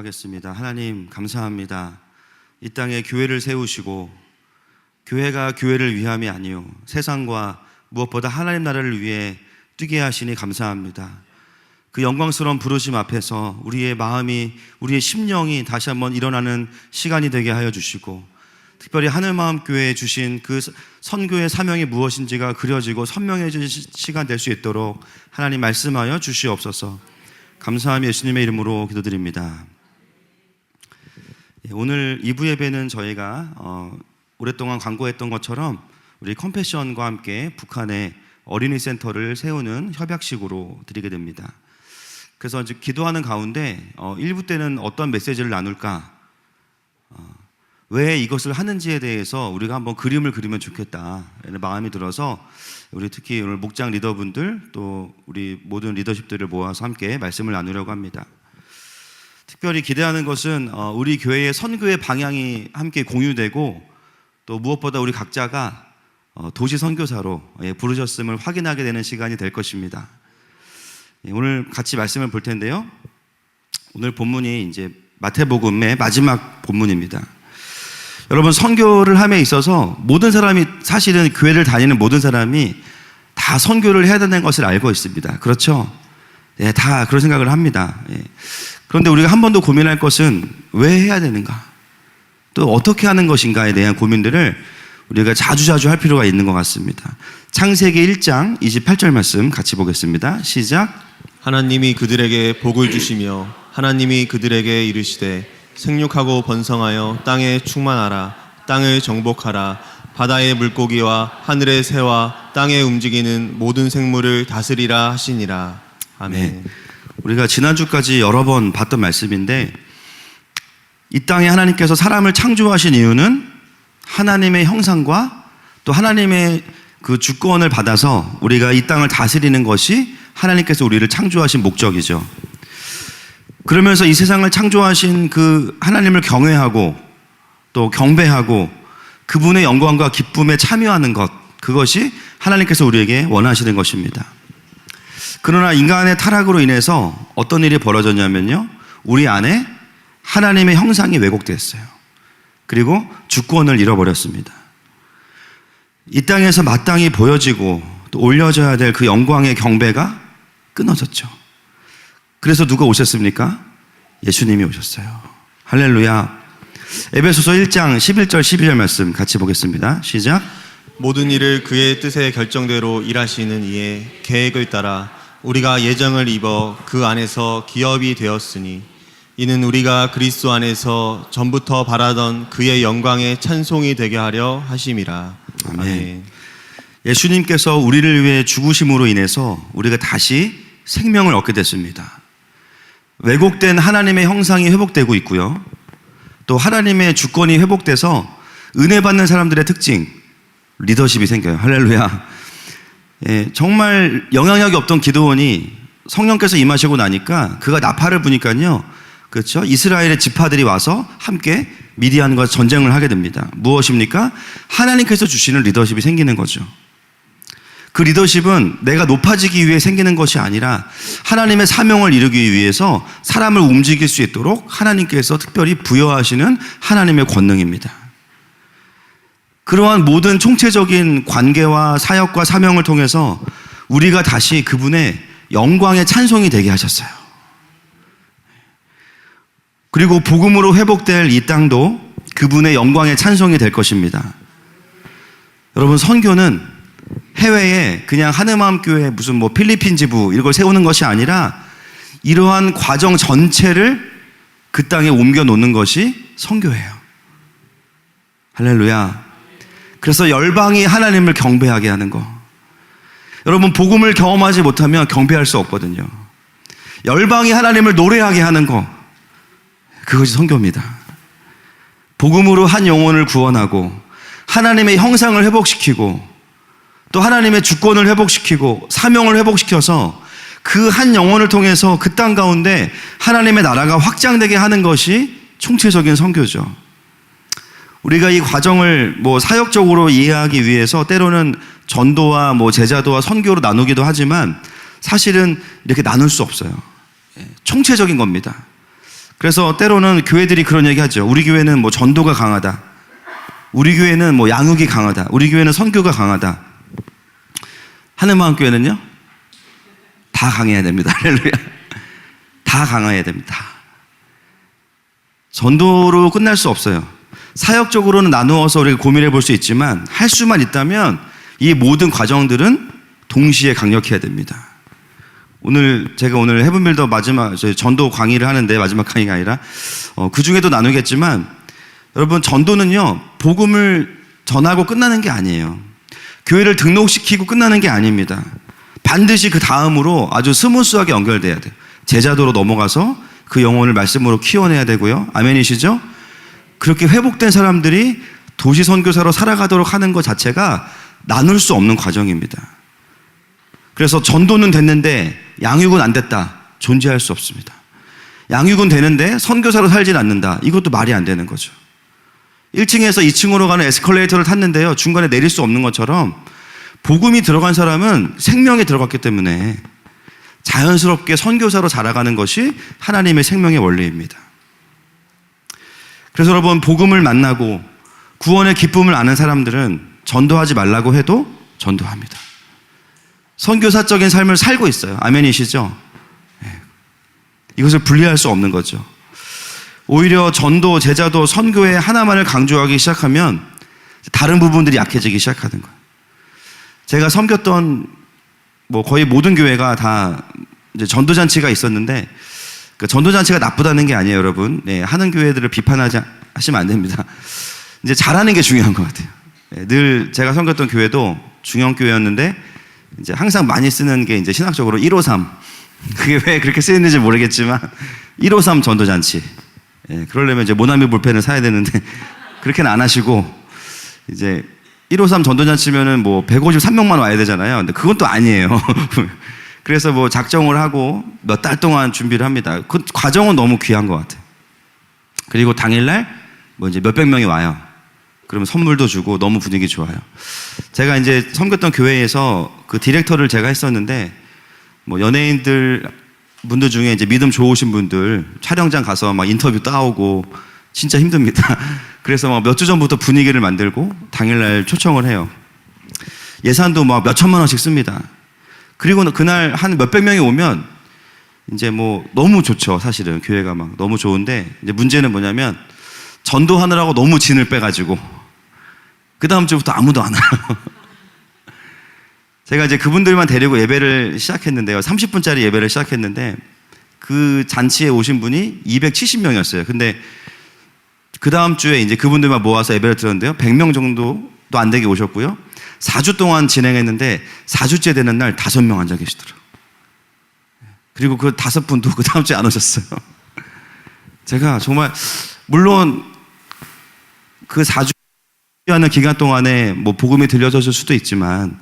기도하겠습니다. 하나님 감사합니다. 이 땅에 교회를 세우시고 교회가 교회를 위함이 아니요 세상과 무엇보다 하나님 나라를 위해 뛰게 하시니 감사합니다. 그 영광스러운 부르심 앞에서 우리의 마음이, 우리의 심령이 다시 한번 일어나는 시간이 되게 하여 주시고, 특별히 하늘마음교회에 주신 그 선교의 사명이 무엇인지가 그려지고 선명해지는 시간 될 수 있도록 하나님 말씀하여 주시옵소서. 감사하며 예수님의 이름으로 기도드립니다. 오늘 2부 예배는 저희가 오랫동안 광고했던 것처럼 우리 컴패션과 함께 북한에 어린이 센터를 세우는 협약식으로 드리게 됩니다. 그래서 이제 기도하는 가운데 1부 때는 어떤 메시지를 나눌까, 왜 이것을 하는지에 대해서 우리가 한번 그림을 그리면 좋겠다 이런 마음이 들어서 우리 특히 오늘 목장 리더분들 또 우리 모든 리더십들을 모아서 함께 말씀을 나누려고 합니다. 특별히 기대하는 것은 우리 교회의 선교의 방향이 함께 공유되고, 또 무엇보다 우리 각자가 도시 선교사로 부르셨음을 확인하게 되는 시간이 될 것입니다. 오늘 같이 말씀을 볼 텐데요. 오늘 본문이 이제 마태복음의 마지막 본문입니다. 여러분, 선교를 함에 있어서 모든 사람이, 사실은 교회를 다니는 모든 사람이 다 선교를 해야 되는 것을 알고 있습니다. 그렇죠? 네, 다 그런 생각을 합니다. 그런데 우리가 한 번 더 고민할 것은 왜 해야 되는가, 또 어떻게 하는 것인가에 대한 고민들을 우리가 자주자주 할 필요가 있는 것 같습니다. 창세기 1장 28절 말씀 같이 보겠습니다. 시작. 하나님이 그들에게 복을 주시며 하나님이 그들에게 이르시되 생육하고 번성하여 땅에 충만하라. 땅을 정복하라. 바다의 물고기와 하늘의 새와 땅에 움직이는 모든 생물을 다스리라 하시니라. 아멘. 네, 우리가 지난주까지 여러 번 봤던 말씀인데, 이 땅에 하나님께서 사람을 창조하신 이유는 하나님의 형상과 또 하나님의 그 주권을 받아서 우리가 이 땅을 다스리는 것이 하나님께서 우리를 창조하신 목적이죠. 그러면서 이 세상을 창조하신 그 하나님을 경외하고 또 경배하고 그분의 영광과 기쁨에 참여하는 것, 그것이 하나님께서 우리에게 원하시는 것입니다. 그러나 인간의 타락으로 인해서 어떤 일이 벌어졌냐면요, 우리 안에 하나님의 형상이 왜곡됐어요. 그리고 주권을 잃어버렸습니다. 이 땅에서 마땅히 보여지고 또 올려져야 될 그 영광의 경배가 끊어졌죠. 그래서 누가 오셨습니까? 예수님이 오셨어요. 할렐루야. 에베소서 1장 11절 12절 말씀 같이 보겠습니다. 시작. 모든 일을 그의 뜻의 결정대로 일하시는 이의 계획을 따라 우리가 예정을 입어 그 안에서 기업이 되었으니, 이는 우리가 그리스도 안에서 전부터 바라던 그의 영광의 찬송이 되게 하려 하심이라. 아멘. 예수님께서 우리를 위해 죽으심으로 인해서 우리가 다시 생명을 얻게 됐습니다. 왜곡된 하나님의 형상이 회복되고 있고요, 또 하나님의 주권이 회복돼서 은혜 받는 사람들의 특징, 리더십이 생겨요. 할렐루야. 정말 영향력이 없던 기드온이 성령께서 임하시고 나니까 그가 나팔을 부니까요, 그렇죠, 이스라엘의 지파들이 와서 함께 미디안과 전쟁을 하게 됩니다. 무엇입니까? 하나님께서 주시는 리더십이 생기는 거죠. 그 리더십은 내가 높아지기 위해 생기는 것이 아니라 하나님의 사명을 이루기 위해서 사람을 움직일 수 있도록 하나님께서 특별히 부여하시는 하나님의 권능입니다. 그러한 모든 총체적인 관계와 사역과 사명을 통해서 우리가 다시 그분의 영광의 찬송이 되게 하셨어요. 그리고 복음으로 회복될 이 땅도 그분의 영광의 찬송이 될 것입니다. 여러분, 선교는 해외에 그냥 하늘마음교회 무슨 필리핀 지부 이걸 세우는 것이 아니라 이러한 과정 전체를 그 땅에 옮겨 놓는 것이 선교예요. 할렐루야. 그래서 열방이 하나님을 경배하게 하는 거. 여러분, 복음을 경험하지 못하면 경배할 수 없거든요. 열방이 하나님을 노래하게 하는 거, 그것이 선교입니다. 복음으로 한 영혼을 구원하고 하나님의 형상을 회복시키고 또 하나님의 주권을 회복시키고 사명을 회복시켜서 그 한 영혼을 통해서 그 땅 가운데 하나님의 나라가 확장되게 하는 것이 총체적인 선교죠. 우리가 이 과정을 사역적으로 이해하기 위해서 때로는 전도와 제자도와 선교로 나누기도 하지만 사실은 이렇게 나눌 수 없어요. 총체적인 겁니다. 그래서 때로는 교회들이 그런 얘기 하죠. 우리 교회는 뭐 전도가 강하다. 우리 교회는 뭐 양육이 강하다. 우리 교회는 선교가 강하다. 하늘마음교회는요? 다 강해야 됩니다. 할렐루야. 다 강해야 됩니다. 전도로 끝날 수 없어요. 사역적으로는 나누어서 우리가 고민해 볼 수 있지만 할 수만 있다면 이 모든 과정들은 동시에 강력해야 됩니다. 제가 오늘 헤븐빌더 마지막 전도 강의를 하는데 마지막 강의가 아니라 그 중에도 나누겠지만 여러분 전도는요 복음을 전하고 끝나는 게 아니에요. 교회를 등록시키고 끝나는 게 아닙니다. 반드시 그 다음으로 아주 스무스하게 연결돼야 돼요. 제자도로 넘어가서 그 영혼을 말씀으로 키워내야 되고요. 아멘이시죠? 그렇게 회복된 사람들이 도시 선교사로 살아가도록 하는 것 자체가 나눌 수 없는 과정입니다. 그래서 전도는 됐는데 양육은 안 됐다. 존재할 수 없습니다. 양육은 되는데 선교사로 살진 않는다. 이것도 말이 안 되는 거죠. 1층에서 2층으로 가는 에스컬레이터를 탔는데요. 중간에 내릴 수 없는 것처럼 복음이 들어간 사람은 생명이 들어갔기 때문에 자연스럽게 선교사로 자라가는 것이 하나님의 생명의 원리입니다. 그래서 여러분 복음을 만나고 구원의 기쁨을 아는 사람들은 전도하지 말라고 해도 전도합니다. 선교사적인 삶을 살고 있어요. 아멘이시죠? 이것을 분리할 수 없는 거죠. 오히려 전도, 제자도, 선교의 하나만을 강조하기 시작하면 다른 부분들이 약해지기 시작하는 거예요. 제가 섬겼던 거의 모든 교회가 다 이제 전도잔치가 있었는데 그 전도잔치가 나쁘다는 게 아니에요, 여러분. 하는 교회들을 하시면 안 됩니다. 이제 잘하는 게 중요한 것 같아요. 늘 제가 섬겼던 교회도 중형교회였는데 이제 항상 많이 쓰는 게 이제 신학적으로 153. 그게 왜 그렇게 쓰이는지 모르겠지만 153 전도잔치. 그러려면 이제 모나미 볼펜을 사야 되는데 그렇게는 안 하시고 이제 153 전도잔치면은 153명만 와야 되잖아요. 근데 그건 또 아니에요. 그래서 작정을 하고 몇 달 동안 준비를 합니다. 그 과정은 너무 귀한 것 같아요. 그리고 당일날 이제 몇백 명이 와요. 그러면 선물도 주고 너무 분위기 좋아요. 제가 이제 섬겼던 교회에서 그 디렉터를 제가 했었는데 연예인들 분들 중에 이제 믿음 좋으신 분들 촬영장 가서 인터뷰 따오고 진짜 힘듭니다. 그래서 몇 주 전부터 분위기를 만들고 당일날 초청을 해요. 예산도 몇 천만 원씩 씁니다. 그리고 그날 한 몇백 명이 오면 이제 너무 좋죠. 사실은 교회가 너무 좋은데 이제 문제는 뭐냐면 전도하느라고 너무 진을 빼가지고 그 다음 주부터 아무도 안 와요. 제가 이제 그분들만 데리고 예배를 시작했는데요. 30분짜리 예배를 시작했는데 그 잔치에 오신 분이 270명이었어요. 근데 그 다음 주에 이제 그분들만 모아서 예배를 드렸는데요. 100명 정도도 안 되게 오셨고요. 4주 동안 진행했는데 4주째 되는 날 5명 앉아 계시더라고요. 그리고 그 5분도 그 다음 주에 안 오셨어요. 제가 정말 물론 그 4주 하는 기간 동안에 복음이 들려졌을 수도 있지만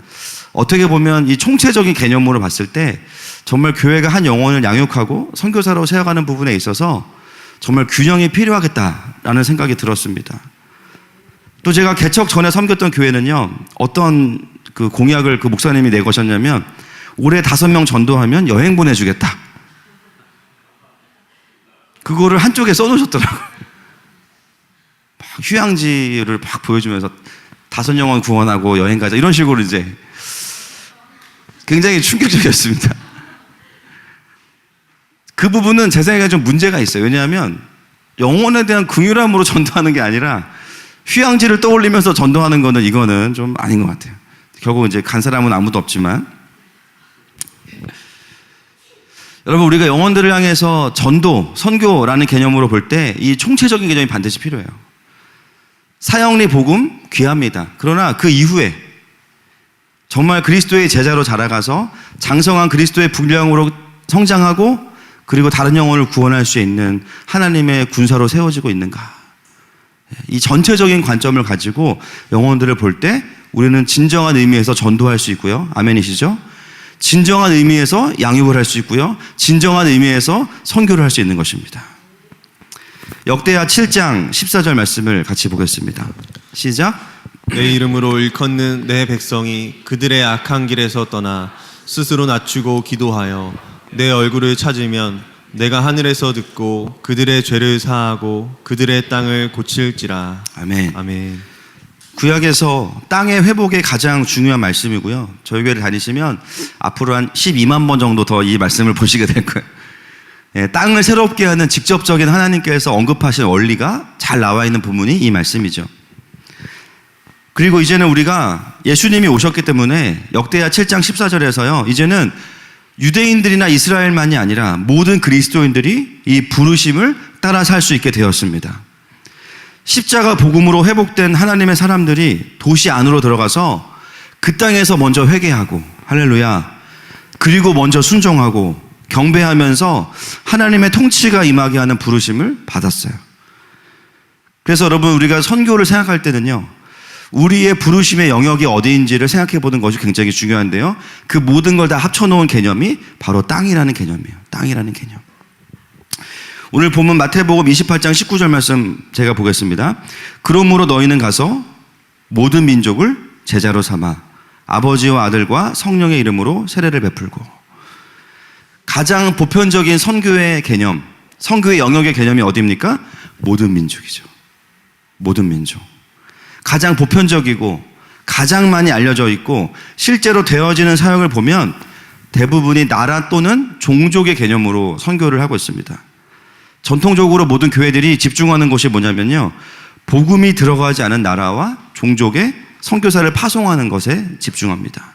어떻게 보면 이 총체적인 개념으로 봤을 때 정말 교회가 한 영혼을 양육하고 선교사로 세워가는 부분에 있어서 정말 균형이 필요하겠다라는 생각이 들었습니다. 또 제가 개척 전에 섬겼던 교회는요, 어떤 그 공약을 그 목사님이 내거셨냐면 올해 5명 전도하면 여행 보내주겠다. 그거를 한쪽에 써놓으셨더라고요. 휴양지를 막 보여주면서 5영혼 구원하고 여행 가자 이런 식으로 이제 굉장히 충격적이었습니다. 그 부분은 제 생각에 좀 문제가 있어요. 왜냐하면 영혼에 대한 긍휼함으로 전도하는 게 아니라 휴양지를 떠올리면서 전도하는 거는 이거는 좀 아닌 것 같아요. 결국 이제 간 사람은 아무도 없지만 여러분 우리가 영혼들을 향해서 전도, 선교라는 개념으로 볼 때 이 총체적인 개념이 반드시 필요해요. 사형리 복음 귀합니다. 그러나 그 이후에 정말 그리스도의 제자로 자라가서 장성한 그리스도의 분량으로 성장하고 그리고 다른 영혼을 구원할 수 있는 하나님의 군사로 세워지고 있는가. 이 전체적인 관점을 가지고 영혼들을 볼 때 우리는 진정한 의미에서 전도할 수 있고요. 아멘이시죠? 진정한 의미에서 양육을 할 수 있고요. 진정한 의미에서 선교를 할 수 있는 것입니다. 역대하 7장 14절 말씀을 같이 보겠습니다. 시작. 내 이름으로 일컫는 내 백성이 그들의 악한 길에서 떠나 스스로 낮추고 기도하여 내 얼굴을 찾으면 내가 하늘에서 듣고 그들의 죄를 사하고 그들의 땅을 고칠지라. 아멘. 아멘. 구약에서 땅의 회복의 가장 중요한 말씀이고요. 저희 교회를 다니시면 앞으로 한 12만 번 정도 더 이 말씀을 보시게 될 거예요. 예, 땅을 새롭게 하는 직접적인 하나님께서 언급하신 원리가 잘 나와 있는 부분이 이 말씀이죠. 그리고 이제는 우리가 예수님이 오셨기 때문에 역대하 7장 14절에서요, 이제는 유대인들이나 이스라엘만이 아니라 모든 그리스도인들이 이 부르심을 따라 살 수 있게 되었습니다. 십자가 복음으로 회복된 하나님의 사람들이 도시 안으로 들어가서 그 땅에서 먼저 회개하고, 할렐루야, 그리고 먼저 순종하고 경배하면서 하나님의 통치가 임하게 하는 부르심을 받았어요. 그래서 여러분, 우리가 선교를 생각할 때는요, 우리의 부르심의 영역이 어디인지를 생각해 보는 것이 굉장히 중요한데요, 그 모든 걸 다 합쳐놓은 개념이 바로 땅이라는 개념이에요. 땅이라는 개념. 오늘 본문 마태복음 28장 19절 말씀 제가 보겠습니다. 그러므로 너희는 가서 모든 민족을 제자로 삼아 아버지와 아들과 성령의 이름으로 세례를 베풀고. 가장 보편적인 선교의 개념, 선교의 영역의 개념이 어디입니까? 모든 민족이죠. 모든 민족. 가장 보편적이고 가장 많이 알려져 있고 실제로 되어지는 사역을 보면 대부분이 나라 또는 종족의 개념으로 선교를 하고 있습니다. 전통적으로 모든 교회들이 집중하는 것이 뭐냐면요, 복음이 들어가지 않은 나라와 종족의 선교사를 파송하는 것에 집중합니다.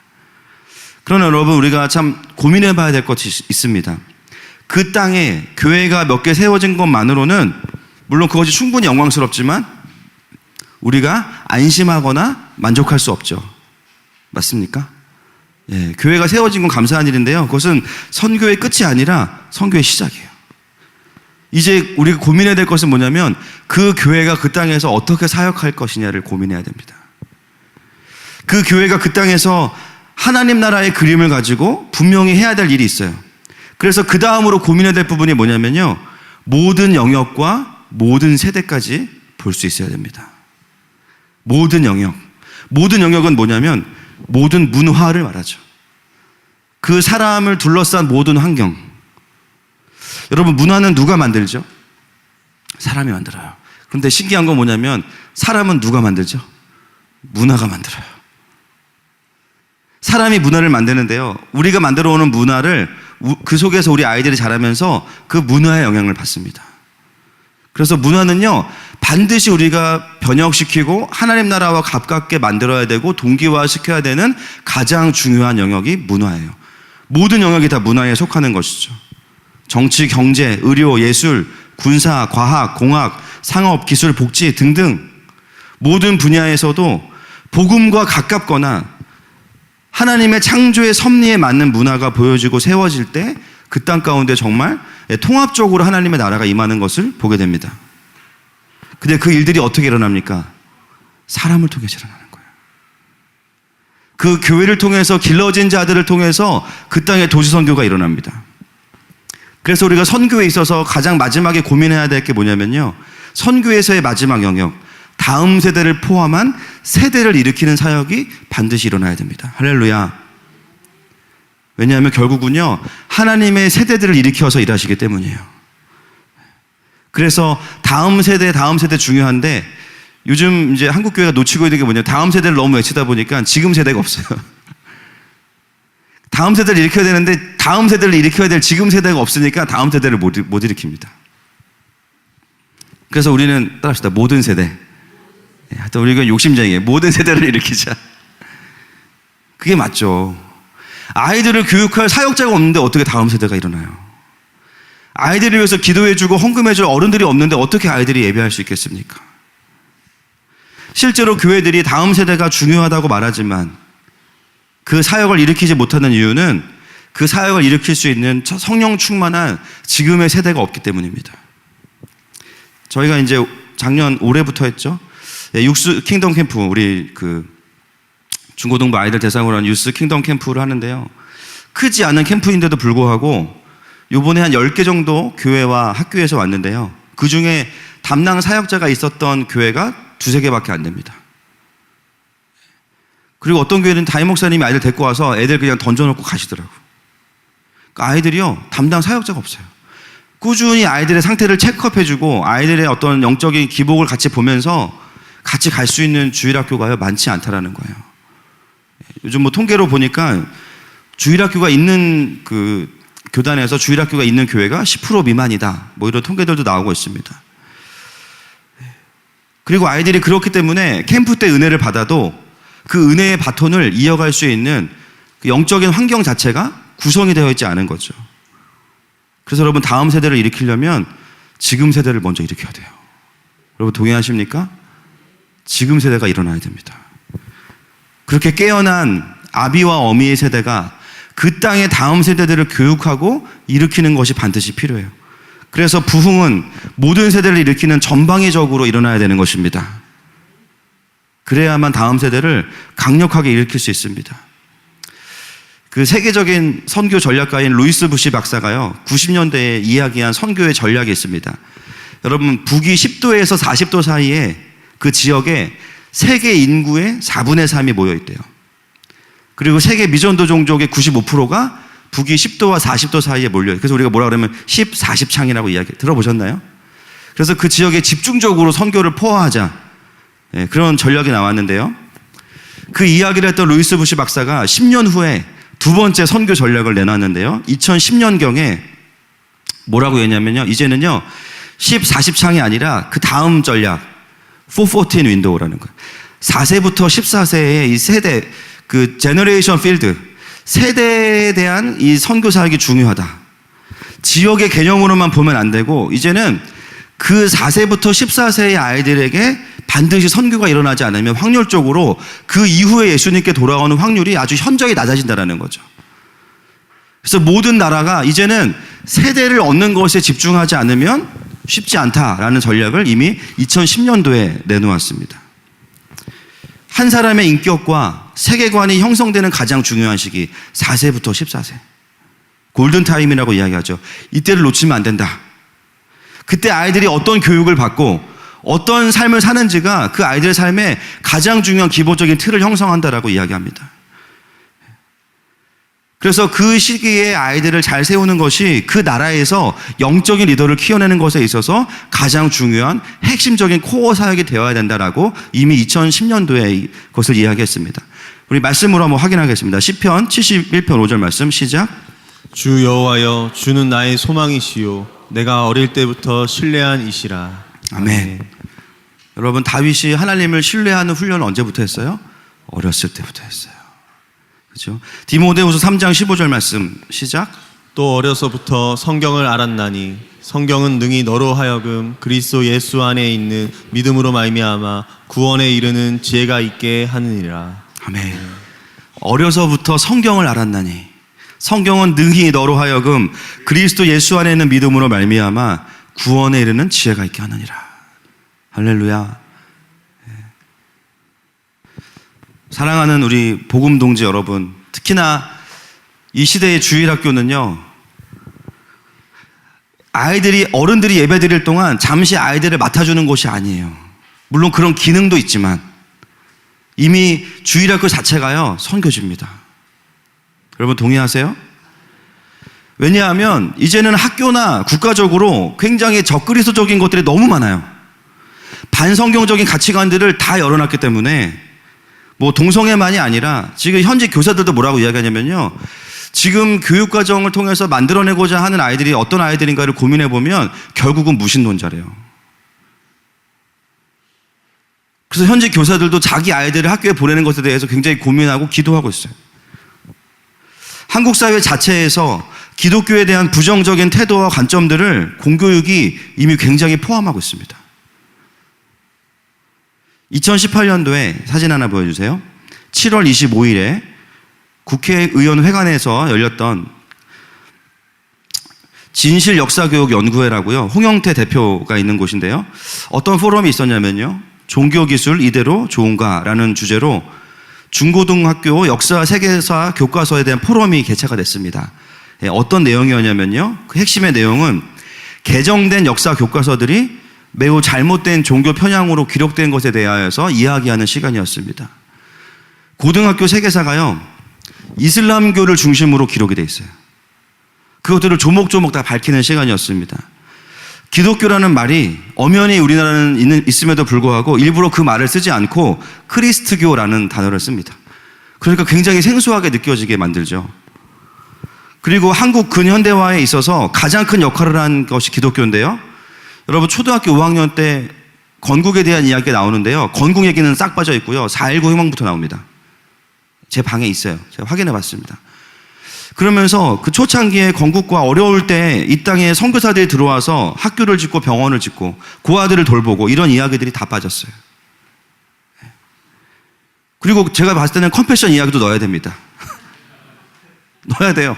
그러나 여러분, 우리가 참 고민해 봐야 될 것이 있습니다. 그 땅에 교회가 몇 개 세워진 것만으로는 물론 그것이 충분히 영광스럽지만 우리가 안심하거나 만족할 수 없죠. 맞습니까? 예, 교회가 세워진 건 감사한 일인데요, 그것은 선교의 끝이 아니라 선교의 시작이에요. 이제 우리가 고민해야 될 것은 뭐냐면 그 교회가 그 땅에서 어떻게 사역할 것이냐를 고민해야 됩니다. 그 교회가 그 땅에서 하나님 나라의 그림을 가지고 분명히 해야 될 일이 있어요. 그래서 그 다음으로 고민해야 될 부분이 뭐냐면요, 모든 영역과 모든 세대까지 볼 수 있어야 됩니다. 모든 영역. 모든 영역은 뭐냐면 모든 문화를 말하죠. 그 사람을 둘러싼 모든 환경. 여러분, 문화는 누가 만들죠? 사람이 만들어요. 그런데 신기한 건 뭐냐면 사람은 누가 만들죠? 문화가 만들어요. 사람이 문화를 만드는데요, 우리가 만들어 오는 문화를 그 속에서 우리 아이들이 자라면서 그 문화의 영향을 받습니다. 그래서 문화는요, 반드시 우리가 변혁시키고 하나님 나라와 가깝게 만들어야 되고 동기화시켜야 되는 가장 중요한 영역이 문화예요. 모든 영역이 다 문화에 속하는 것이죠. 정치, 경제, 의료, 예술, 군사, 과학, 공학, 상업, 기술, 복지 등등 모든 분야에서도 복음과 가깝거나 하나님의 창조의 섭리에 맞는 문화가 보여지고 세워질 때 그 땅 가운데 정말 통합적으로 하나님의 나라가 임하는 것을 보게 됩니다. 근데 그 일들이 어떻게 일어납니까? 사람을 통해서 일어나는 거예요. 그 교회를 통해서, 길러진 자들을 통해서 그 땅에 도시 선교가 일어납니다. 그래서 우리가 선교에 있어서 가장 마지막에 고민해야 될 게 뭐냐면요, 선교에서의 마지막 영역, 다음 세대를 포함한 세대를 일으키는 사역이 반드시 일어나야 됩니다. 할렐루야. 왜냐하면 결국은요, 하나님의 세대들을 일으켜서 일하시기 때문이에요. 그래서 다음 세대 중요한데 요즘 이제 한국 교회가 놓치고 있는 게 뭐냐면 다음 세대를 너무 외치다 보니까 지금 세대가 없어요. 다음 세대를 일으켜야 되는데 다음 세대를 일으켜야 될 지금 세대가 없으니까 다음 세대를 못 일으킵니다. 그래서 우리는 따라합시다. 모든 세대. 하여튼 우리가 욕심쟁이에요. 모든 세대를 일으키자. 그게 맞죠. 아이들을 교육할 사역자가 없는데 어떻게 다음 세대가 일어나요? 아이들을 위해서 기도해주고 헌금해줄 어른들이 없는데 어떻게 아이들이 예배할 수 있겠습니까? 실제로 교회들이 다음 세대가 중요하다고 말하지만 그 사역을 일으키지 못하는 이유는 그 사역을 일으킬 수 있는 성령 충만한 지금의 세대가 없기 때문입니다. 저희가 이제 작년 올해부터 했죠. 육수 킹덤 캠프, 우리 그 중고등부 아이들 대상으로 한 유스 킹덤 캠프를 하는데요. 크지 않은 캠프인데도 불구하고 요번에 한 10개 정도 교회와 학교에서 왔는데요. 그 중에 담당 사역자가 있었던 교회가 2-3개밖에 안 됩니다. 그리고 어떤 교회는 담임 목사님이 아이들 데리고 와서 애들 그냥 던져놓고 가시더라고요. 그러니까 아이들이요, 담당 사역자가 없어요. 꾸준히 아이들의 상태를 체크업해주고 아이들의 어떤 영적인 기복을 같이 보면서 같이 갈 수 있는 주일학교가 많지 않다라는 거예요. 요즘 뭐 통계로 보니까 주일학교가 있는 그 교단에서 주일학교가 있는 교회가 10% 미만이다. 뭐 이런 통계들도 나오고 있습니다. 그리고 아이들이 그렇기 때문에 캠프 때 은혜를 받아도 그 은혜의 바톤을 이어갈 수 있는 그 영적인 환경 자체가 구성이 되어 있지 않은 거죠. 그래서 여러분 다음 세대를 일으키려면 지금 세대를 먼저 일으켜야 돼요. 여러분 동의하십니까? 지금 세대가 일어나야 됩니다. 그렇게 깨어난 아비와 어미의 세대가 그 땅의 다음 세대들을 교육하고 일으키는 것이 반드시 필요해요. 그래서 부흥은 모든 세대를 일으키는 전방위적으로 일어나야 되는 것입니다. 그래야만 다음 세대를 강력하게 일으킬 수 있습니다. 그 세계적인 선교 전략가인 루이스 부시 박사가요, 90년대에 이야기한 선교의 전략이 있습니다. 여러분, 북위 10도에서 40도 사이에 그 지역에 세계 인구의 4분의 3이 모여 있대요. 그리고 세계 미전도 종족의 95%가 북위 10도와 40도 사이에 몰려요. 그래서 우리가 뭐라 그러면 10, 40창이라고 이야기 들어보셨나요? 그래서 그 지역에 집중적으로 선교를 포화하자, 그런 전략이 나왔는데요. 그 이야기를 했던 루이스 부시 박사가 10년 후에 두 번째 선교 전략을 내놨는데요. 2010년경에 뭐라고 했냐면요. 이제는요, 10, 40창이 아니라 그 다음 전략, 414 윈도우라는 거예요. 4세부터 14세의 이 세대, 그 제너레이션 필드, 세대에 대한 이 선교 사역이 중요하다. 지역의 개념으로만 보면 안 되고, 이제는 그 4세부터 14세의 아이들에게 반드시 선교가 일어나지 않으면 확률적으로 그 이후에 예수님께 돌아오는 확률이 아주 현저히 낮아진다는 거죠. 그래서 모든 나라가 이제는 세대를 얻는 것에 집중하지 않으면 쉽지 않다라는 전략을 이미 2010년도에 내놓았습니다. 한 사람의 인격과 세계관이 형성되는 가장 중요한 시기, 4세부터 14세. 골든타임이라고 이야기하죠. 이때를 놓치면 안 된다. 그때 아이들이 어떤 교육을 받고 어떤 삶을 사는지가 그 아이들의 삶에 가장 중요한 기본적인 틀을 형성한다라고 이야기합니다. 그래서 그 시기에 아이들을 잘 세우는 것이 그 나라에서 영적인 리더를 키워내는 것에 있어서 가장 중요한 핵심적인 코어 사역이 되어야 된다라고 이미 2010년도에 그것을 이야기했습니다. 우리 말씀으로 한번 확인하겠습니다. 시편 71편 5절 말씀 시작. 주 여호와여, 주는 나의 소망이시요 내가 어릴 때부터 신뢰한 이시라. 아멘. 여러분, 다윗이 하나님을 신뢰하는 훈련을 언제부터 했어요? 어렸을 때부터 했어요. 그렇죠? 디모데후서 3장 15절 말씀 시작. 또 어려서부터 성경을 알았나니 성경은 능히 너로 하여금 그리스도 예수 안에 있는 믿음으로 말미암아 구원에 이르는 지혜가 있게 하느니라. 아멘. 어려서부터 성경을 알았나니 성경은 능히 너로 하여금 그리스도 예수 안에 있는 믿음으로 말미암아 구원에 이르는 지혜가 있게 하느니라. 할렐루야. 사랑하는 우리 복음 동지 여러분, 특히나 이 시대의 주일학교는요, 어른들이 예배 드릴 동안 잠시 아이들을 맡아주는 곳이 아니에요. 물론 그런 기능도 있지만 이미 주일학교 자체가요, 선교지입니다. 여러분 동의하세요? 왜냐하면 이제는 학교나 국가적으로 굉장히 적그리스도적인 것들이 너무 많아요. 반성경적인 가치관들을 다 열어놨기 때문에 뭐 동성애만이 아니라 지금 현직 교사들도 뭐라고 이야기하냐면요, 지금 교육과정을 통해서 만들어내고자 하는 아이들이 어떤 아이들인가를 고민해보면 결국은 무신론자래요. 그래서 현직 교사들도 자기 아이들을 학교에 보내는 것에 대해서 굉장히 고민하고 기도하고 있어요. 한국 사회 자체에서 기독교에 대한 부정적인 태도와 관점들을 공교육이 이미 굉장히 포함하고 있습니다. 2018년도에 사진 하나 보여주세요. 7월 25일에 국회의원회관에서 열렸던 진실역사교육연구회라고요, 홍영태 대표가 있는 곳인데요. 어떤 포럼이 있었냐면요, 종교기술 이대로 좋은가라는 주제로 중고등학교 역사 세계사 교과서에 대한 포럼이 개최가 됐습니다. 어떤 내용이었냐면요, 그 핵심의 내용은 개정된 역사 교과서들이 매우 잘못된 종교 편향으로 기록된 것에 대하여서 이야기하는 시간이었습니다. 고등학교 세계사가요, 이슬람교를 중심으로 기록이 돼 있어요. 그것들을 조목조목 다 밝히는 시간이었습니다. 기독교라는 말이 엄연히 우리나라는 있음에도 불구하고 일부러 그 말을 쓰지 않고 크리스트교라는 단어를 씁니다. 그러니까 굉장히 생소하게 느껴지게 만들죠. 그리고 한국 근현대화에 있어서 가장 큰 역할을 한 것이 기독교인데요. 여러분 초등학교 5학년 때 건국에 대한 이야기가 나오는데요. 건국 얘기는 싹 빠져 있고요. 4.19 혁명부터 나옵니다. 제 방에 있어요. 제가 확인해 봤습니다. 그러면서 그 초창기에 건국과 어려울 때 이 땅에 선교사들이 들어와서 학교를 짓고 병원을 짓고 고아들을 돌보고 이런 이야기들이 다 빠졌어요. 그리고 제가 봤을 때는 컴패션 이야기도 넣어야 됩니다. 넣어야 돼요.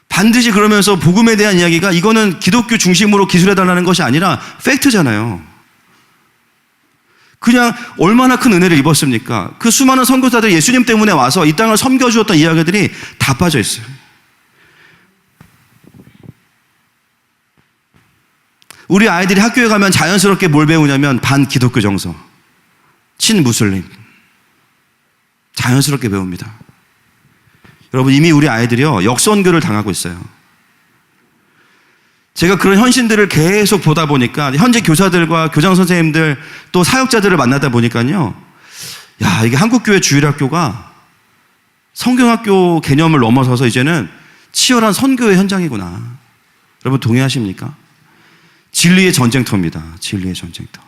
반드시 그러면서 복음에 대한 이야기가 이거는 기독교 중심으로 기술해달라는 것이 아니라 팩트잖아요. 그냥 얼마나 큰 은혜를 입었습니까? 그 수많은 선교사들이 예수님 때문에 와서 이 땅을 섬겨주었던 이야기들이 다 빠져 있어요. 우리 아이들이 학교에 가면 자연스럽게 뭘 배우냐면 반기독교 정서, 친무슬림 자연스럽게 배웁니다. 여러분 이미 우리 아이들이요 역선교를 당하고 있어요. 제가 그런 현신들을 계속 보다 보니까 현재 교사들과 교장 선생님들 또 사역자들을 만나다 보니까요, 야 이게 한국교회 주일학교가 성경학교 개념을 넘어서서 이제는 치열한 선교의 현장이구나. 여러분 동의하십니까? 진리의 전쟁터입니다. 진리의 전쟁터.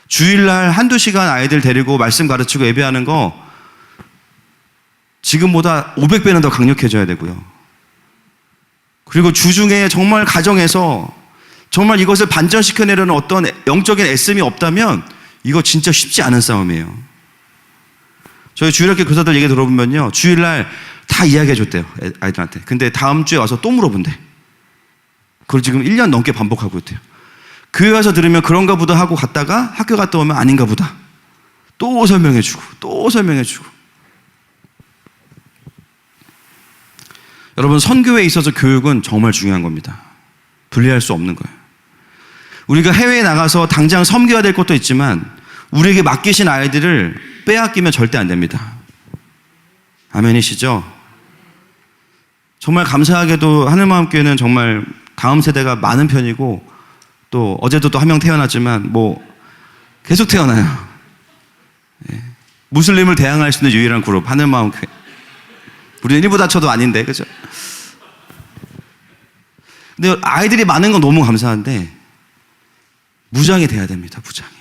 주일날 한두 시간 아이들 데리고 말씀 가르치고 예배하는 거 지금보다 500배는 더 강력해져야 되고요. 그리고 주중에 정말 가정에서 정말 이것을 반전시켜내려는 어떤 영적인 애씀이 없다면 이거 진짜 쉽지 않은 싸움이에요. 저희 주일학교 교사들 얘기 들어보면요, 주일날 다 이야기해 줬대요, 아이들한테. 근데 다음 주에 와서 또 물어본대. 그걸 지금 1년 넘게 반복하고 있대요. 교회 와서 들으면 그런가 보다 하고 갔다가 학교 갔다 오면 아닌가 보다. 또 설명해 주고 또 설명해 주고. 여러분 선교에 있어서 교육은 정말 중요한 겁니다. 분리할 수 없는 거예요. 우리가 해외에 나가서 당장 섬겨야 될 것도 있지만 우리에게 맡기신 아이들을 빼앗기면 절대 안 됩니다. 아멘이시죠? 정말 감사하게도 하늘마음교회는 정말 다음 세대가 많은 편이고 또 어제도 또 한 명 태어났지만 뭐 계속 태어나요. 무슬림을 대항할 수 있는 유일한 그룹 하늘마음교회. 우리는 일부 다쳐도 아닌데, 그죠? 근데 아이들이 많은 건 너무 감사한데 무장이 돼야 됩니다. 무장이.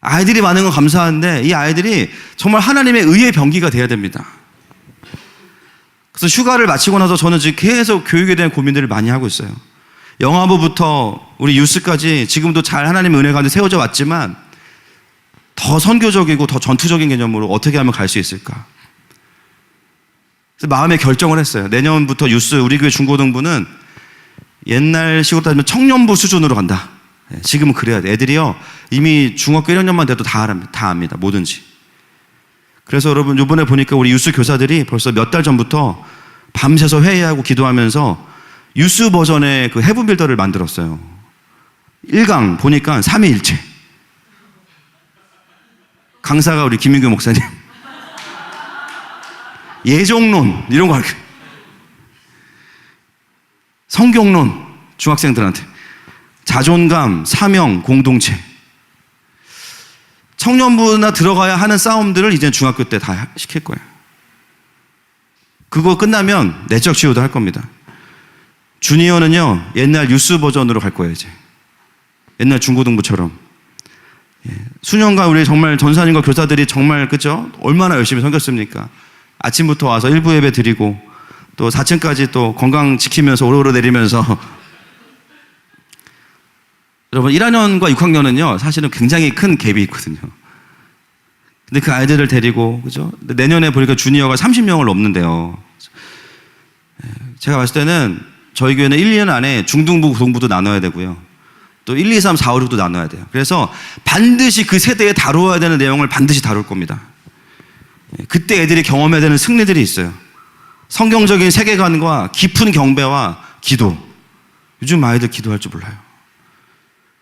아이들이 많은 건 감사한데 이 아이들이 정말 하나님의 의의 병기가 돼야 됩니다. 그래서 휴가를 마치고 나서 저는 지금 계속 교육에 대한 고민들을 많이 하고 있어요. 영화부부터 우리 유스까지 지금도 잘 하나님의 은혜 가운데 세워져 왔지만 더 선교적이고 더 전투적인 개념으로 어떻게 하면 갈 수 있을까? 그래서 마음의 결정을 했어요. 내년부터 유스 우리 교회 중고등부는 옛날 식으로 따지면 청년부 수준으로 간다. 지금은 그래야 돼. 애들이요 이미 중학교 1학년만 돼도 다 압니다. 뭐든지. 그래서 여러분 이번에 보니까 우리 유스 교사들이 벌써 몇 달 전부터 밤새서 회의하고 기도하면서 유스 버전의 그 헤븐빌더를 만들었어요. 1강 보니까 3위일체. 강사가 우리 김민규 목사님. 예종론 이런 거 할게요. 성경론 중학생들한테. 자존감, 사명, 공동체. 청년부나 들어가야 하는 싸움들을 이제 중학교 때 다 시킬 거예요. 그거 끝나면 내적 치유도 할 겁니다. 주니어는요 옛날 유스 버전으로 갈 거예요. 이제 옛날 중고등부처럼. 수년간 우리 정말 전사님과 교사들이 정말 그죠? 얼마나 열심히 섬겼습니까? 아침부터 와서 일부 예배 드리고 또 4층까지 또 건강 지키면서 오르르 내리면서. 여러분 1학년과 6학년은요 사실은 굉장히 큰 갭이 있거든요. 근데 그 아이들을 데리고 그죠? 내년에 보니까 주니어가 30명을 넘는데요. 제가 봤을 때는 저희 교회는 1, 2년 안에 중등부, 고등부도 나눠야 되고요. 또 1, 2, 3, 4, 5, 6도 나눠야 돼요. 그래서 반드시 그 세대에 다루어야 되는 내용을 반드시 다룰 겁니다. 그때 애들이 경험해야 되는 승리들이 있어요. 성경적인 세계관과 깊은 경배와 기도. 요즘 아이들 기도할 줄 몰라요.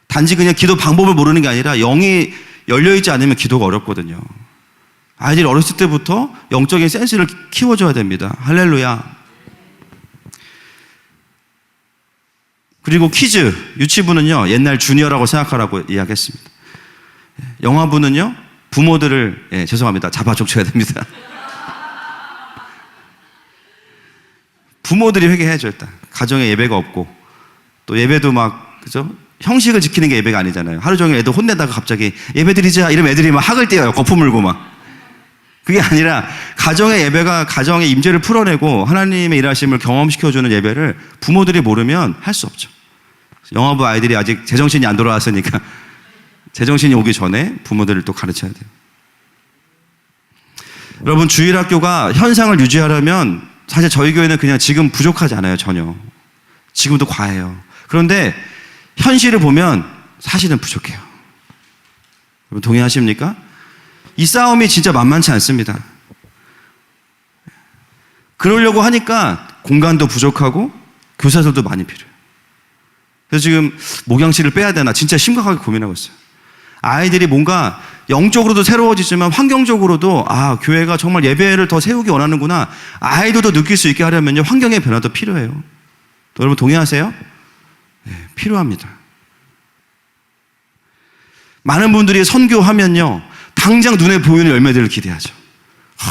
단지 그냥 기도 방법을 모르는 게 아니라 영이 열려있지 않으면 기도가 어렵거든요. 아이들이 어렸을 때부터 영적인 센스를 키워줘야 됩니다. 할렐루야. 그리고 퀴즈, 유치부는요, 옛날 주니어라고 생각하라고 이야기했습니다. 영화부는요, 부모들을, 죄송합니다. 잡아 족쳐야 됩니다. 부모들이 회개해야죠, 일단. 가정에 예배가 없고, 또 예배도 막, 그죠? 형식을 지키는 게 예배가 아니잖아요. 하루 종일 애들 혼내다가 갑자기 예배 드리자, 이러면 애들이 막 학을 떼어요. 거품 물고 막. 그게 아니라, 가정의 예배가 가정의 임재를 풀어내고, 하나님의 일하심을 경험시켜주는 예배를 부모들이 모르면 할 수 없죠. 영화부 아이들이 아직 제정신이 안 돌아왔으니까, 제정신이 오기 전에 부모들을 또 가르쳐야 돼요. 여러분, 주일학교가 현상을 유지하려면 사실 저희 교회는 그냥 지금 부족하지 않아요, 전혀. 지금도 과해요. 그런데 현실을 보면 사실은 부족해요. 여러분 동의하십니까? 이 싸움이 진짜 만만치 않습니다. 그러려고 하니까 공간도 부족하고 교사들도 많이 필요해요. 그래서 지금 목양실을 빼야 되나 진짜 심각하게 고민하고 있어요. 아이들이 뭔가 영적으로도 새로워지지만 환경적으로도 교회가 정말 예배를 더 세우기 원하는구나. 아이들도 느낄 수 있게 하려면요, 환경의 변화도 필요해요. 여러분 동의하세요? 네, 필요합니다. 많은 분들이 선교하면요, 당장 눈에 보이는 열매들을 기대하죠.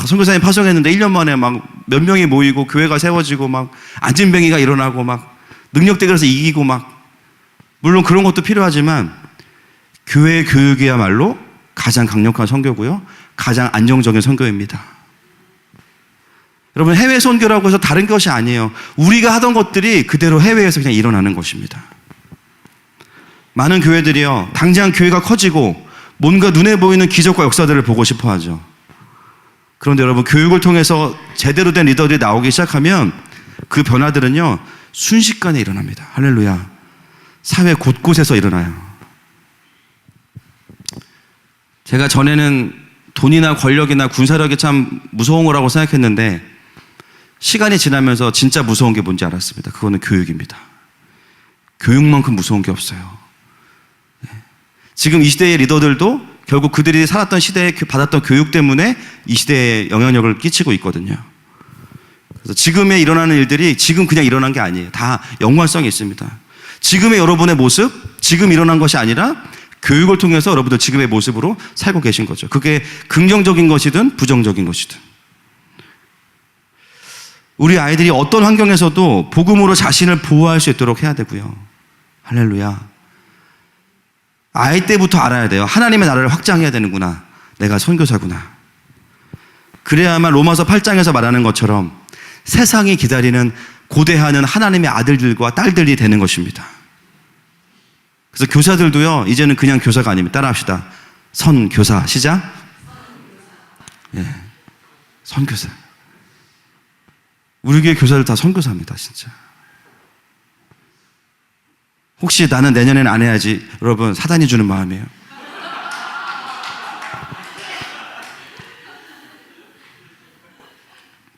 선교사님 파송했는데 1년 만에 막 몇 명이 모이고 교회가 세워지고 막 안진뱅이가 일어나고 막 능력대결에서 이기고 막, 물론 그런 것도 필요하지만 교회 교육이야말로 가장 강력한 선교고요, 가장 안정적인 선교입니다. 여러분, 해외 선교라고 해서 다른 것이 아니에요. 우리가 하던 것들이 그대로 해외에서 그냥 일어나는 것입니다. 많은 교회들이요, 당장 교회가 커지고 뭔가 눈에 보이는 기적과 역사들을 보고 싶어 하죠. 그런데 여러분, 교육을 통해서 제대로 된 리더들이 나오기 시작하면 그 변화들은요, 순식간에 일어납니다. 할렐루야. 사회 곳곳에서 일어나요. 제가 전에는 돈이나 권력이나 군사력이 참 무서운 거라고 생각했는데, 시간이 지나면서 진짜 무서운 게 뭔지 알았습니다. 그거는 교육입니다. 교육만큼 무서운 게 없어요. 지금 이 시대의 리더들도 결국 그들이 살았던 시대에 받았던 교육 때문에 이 시대에 영향력을 끼치고 있거든요. 그래서 지금에 일어나는 일들이 지금 그냥 일어난 게 아니에요. 다 연관성이 있습니다. 지금의 여러분의 모습, 지금 일어난 것이 아니라 교육을 통해서 여러분들 지금의 모습으로 살고 계신 거죠. 그게 긍정적인 것이든 부정적인 것이든. 우리 아이들이 어떤 환경에서도 복음으로 자신을 보호할 수 있도록 해야 되고요. 할렐루야. 아이 때부터 알아야 돼요. 하나님의 나라를 확장해야 되는구나. 내가 선교사구나. 그래야만 로마서 8장에서 말하는 것처럼 세상이 기다리는 고대하는 하나님의 아들들과 딸들이 되는 것입니다. 그래서 교사들도요, 이제는 그냥 교사가 아닙니다. 따라합시다. 선교사. 시작. 예, 선교사. 우리 교회 교사들 다 선교사입니다, 진짜. 혹시 나는 내년에는 안 해야지, 여러분, 사단이 주는 마음이에요.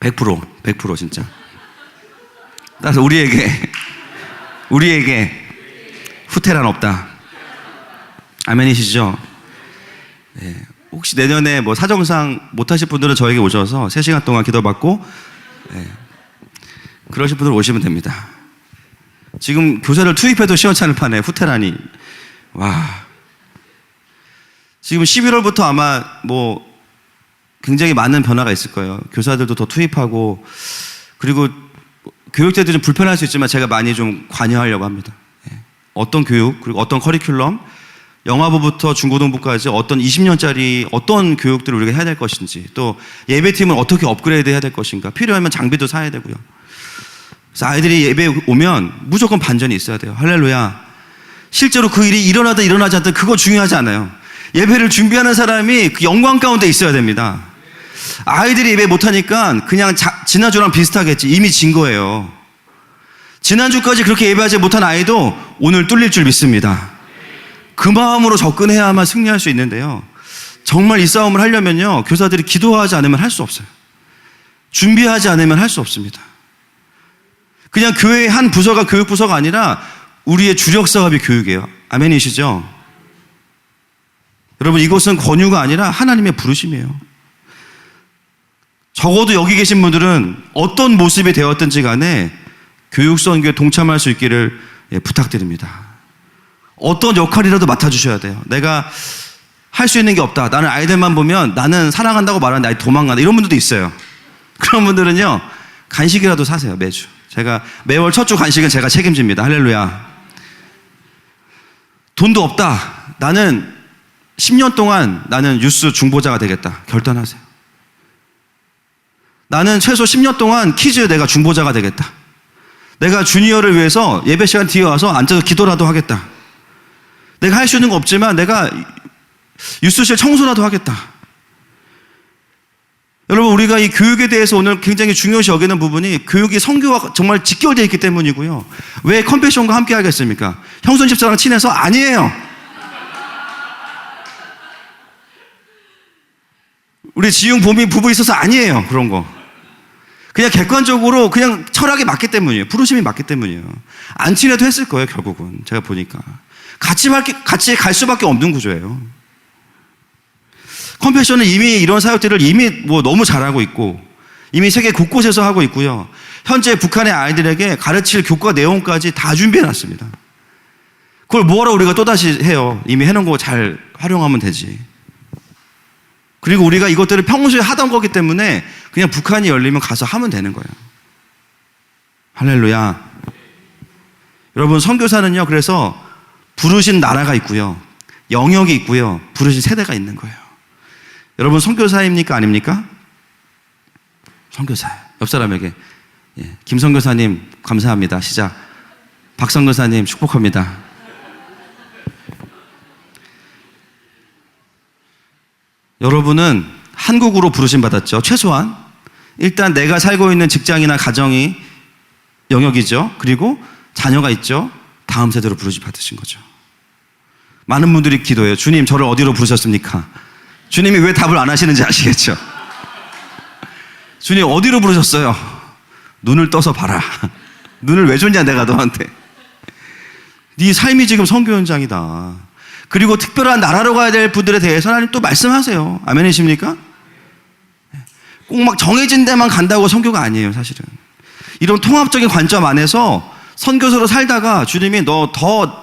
(100% 진짜). 따라서 우리에게 후퇴란 없다. 아멘이시죠? 네. 혹시 내년에 뭐 사정상 못하실 분들은 저에게 오셔서 3시간 동안 기도받고, 그러실 분들 오시면 됩니다. 지금 교사를 투입해도 시원찮을 판에 후퇴라니. 와. 지금 11월부터 아마 뭐 굉장히 많은 변화가 있을 거예요. 교사들도 더 투입하고, 그리고 교육자들이 좀 불편할 수 있지만 제가 많이 좀 관여하려고 합니다. 어떤 교육, 그리고 어떤 커리큘럼, 영화부부터 중고등부까지 어떤 20년짜리 어떤 교육들을 우리가 해야 될 것인지, 또 예배팀을 어떻게 업그레이드 해야 될 것인가, 필요하면 장비도 사야 되고요. 그래서 아이들이 예배에 오면 무조건 반전이 있어야 돼요. 할렐루야. 실제로 그 일이 일어나든 일어나지 않든 그거 중요하지 않아요. 예배를 준비하는 사람이 그 영광 가운데 있어야 됩니다. 아이들이 예배 못하니까 그냥 지난주랑 비슷하겠지. 이미 진 거예요. 지난주까지 그렇게 예배하지 못한 아이도 오늘 뚫릴 줄 믿습니다. 그 마음으로 접근해야만 승리할 수 있는데요, 정말 이 싸움을 하려면요, 교사들이 기도하지 않으면 할 수 없어요. 준비하지 않으면 할 수 없습니다. 그냥 교회의 한 부서가 교육부서가 아니라 우리의 주력 사업이 교육이에요. 아멘이시죠? 여러분, 이것은 권유가 아니라 하나님의 부르심이에요. 적어도 여기 계신 분들은 어떤 모습이 되었든지 간에 교육선교에 동참할 수 있기를 부탁드립니다. 어떤 역할이라도 맡아주셔야 돼요. 내가 할 수 있는 게 없다. 나는 아이들만 보면 나는 사랑한다고 말하는데 아이 도망간다. 이런 분들도 있어요. 그런 분들은요, 간식이라도 사세요, 매주. 제가 매월 첫 주 간식은 제가 책임집니다. 할렐루야. 돈도 없다. 나는 10년 동안 나는 뉴스 중보자가 되겠다. 결단하세요. 나는 최소 10년 동안 퀴즈 내가 중보자가 되겠다. 내가 주니어를 위해서 예배 시간 뒤에 와서 앉아서 기도라도 하겠다. 내가 할 수 있는 거 없지만 내가 뉴스실 청소라도 하겠다. 여러분, 우리가 이 교육에 대해서 오늘 굉장히 중요시 여기는 부분이 교육이 선교와 정말 직결되어 있기 때문이고요. 왜 컴패션과 함께 하겠습니까? 형선 집사랑 친해서? 아니에요. 우리 지용 봄이 부부 있어서? 아니에요. 그런 거. 그냥 객관적으로 그냥 철학이 맞기 때문이에요. 부르심이 맞기 때문이에요. 안 친해도 했을 거예요, 결국은. 제가 보니까. 같이 갈 수밖에 없는 구조예요. 컴패션은 이미 이런 사역들을 이미 너무 잘하고 있고, 이미 세계 곳곳에서 하고 있고요. 현재 북한의 아이들에게 가르칠 교과 내용까지 다 준비해 놨습니다. 그걸 뭐하러 우리가 또다시 해요? 이미 해놓은 거 잘 활용하면 되지. 그리고 우리가 이것들을 평소에 하던 거기 때문에 그냥 북한이 열리면 가서 하면 되는 거예요. 할렐루야. 여러분, 선교사는요, 그래서 부르신 나라가 있고요, 영역이 있고요, 부르신 세대가 있는 거예요. 여러분, 선교사입니까? 아닙니까? 선교사예요. 옆 사람에게, 김 선교사님 감사합니다. 시작. 박 선교사님 축복합니다. 여러분은 한국으로 부르심 받았죠. 최소한 일단 내가 살고 있는 직장이나 가정이 영역이죠. 그리고 자녀가 있죠. 다음 세대로 부르심 받으신 거죠. 많은 분들이 기도해요. 주님, 저를 어디로 부르셨습니까? 주님이 왜 답을 안 하시는지 아시겠죠? 주님, 어디로 부르셨어요? 눈을 떠서 봐라. 눈을 왜 줬냐, 내가 너한테. 네 삶이 지금 선교 현장이다. 그리고 특별한 나라로 가야 될 분들에 대해서 하나님 또 말씀하세요. 아멘이십니까? 꼭 막 정해진 데만 간다고 선교가 아니에요, 사실은. 이런 통합적인 관점 안에서 선교사로 살다가 주님이 너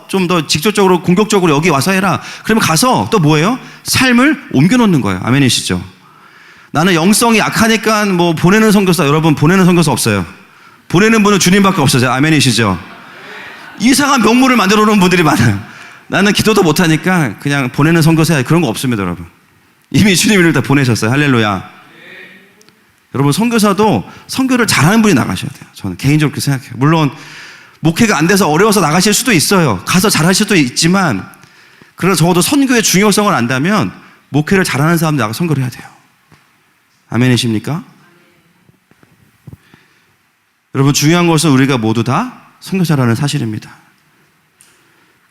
좀 더 직접적으로 공격적으로 여기 와서 해라. 그러면 가서 또 뭐예요? 삶을 옮겨놓는 거예요. 아멘이시죠? 나는 영성이 약하니까 보내는 선교사, 여러분 보내는 선교사 없어요. 보내는 분은 주님밖에 없어요. 아멘이시죠? 이상한 명물을 만들어 놓은 분들이 많아요. 나는 기도도 못하니까 그냥 보내는 선교사야. 그런 거 없습니다, 여러분. 이미 주님이 다 보내셨어요. 할렐루야. 여러분, 선교사도 선교를 잘하는 분이 나가셔야 돼요. 저는 개인적으로 그렇게 생각해요. 물론 목회가 안 돼서 어려워서 나가실 수도 있어요. 가서 잘하실 수도 있지만, 그래서 적어도 선교의 중요성을 안다면 목회를 잘하는 사람 나가 선교를 해야 돼요. 아멘이십니까? 여러분, 중요한 것은 우리가 모두 다 선교사라는 사실입니다.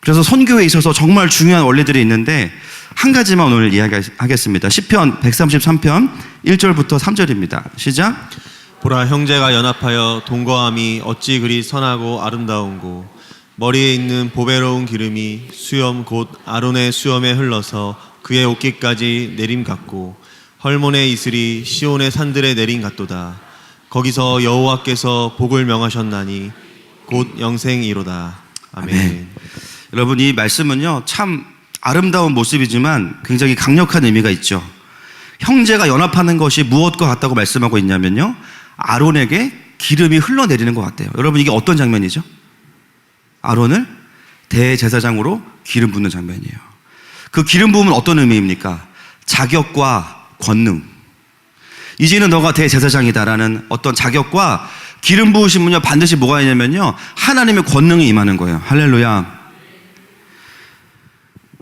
그래서 선교에 있어서 정말 중요한 원리들이 있는데 한 가지만 오늘 이야기하겠습니다. 시편 133편 1절부터 3절입니다. 시작. 보라, 형제가 연합하여 동거함이 어찌 그리 선하고 아름다운고, 머리에 있는 보배로운 기름이 수염 곧 아론의 수염에 흘러서 그의 옷깃까지 내림 같고, 헐몬의 이슬이 시온의 산들에 내림 같도다. 거기서 여호와께서 복을 명하셨나니 곧 영생이로다. 아멘. 아멘. 여러분, 이 말씀은요, 참 아름다운 모습이지만 굉장히 강력한 의미가 있죠. 형제가 연합하는 것이 무엇과 같다고 말씀하고 있냐면요, 아론에게 기름이 흘러내리는 것 같대요. 여러분, 이게 어떤 장면이죠? 아론을 대제사장으로 기름 붓는 장면이에요. 그 기름 부음은 어떤 의미입니까? 자격과 권능. 이제는 너가 대제사장이다라는 어떤 자격과 기름 부으시면요, 반드시 뭐가 있냐면요, 하나님의 권능이 임하는 거예요. 할렐루야.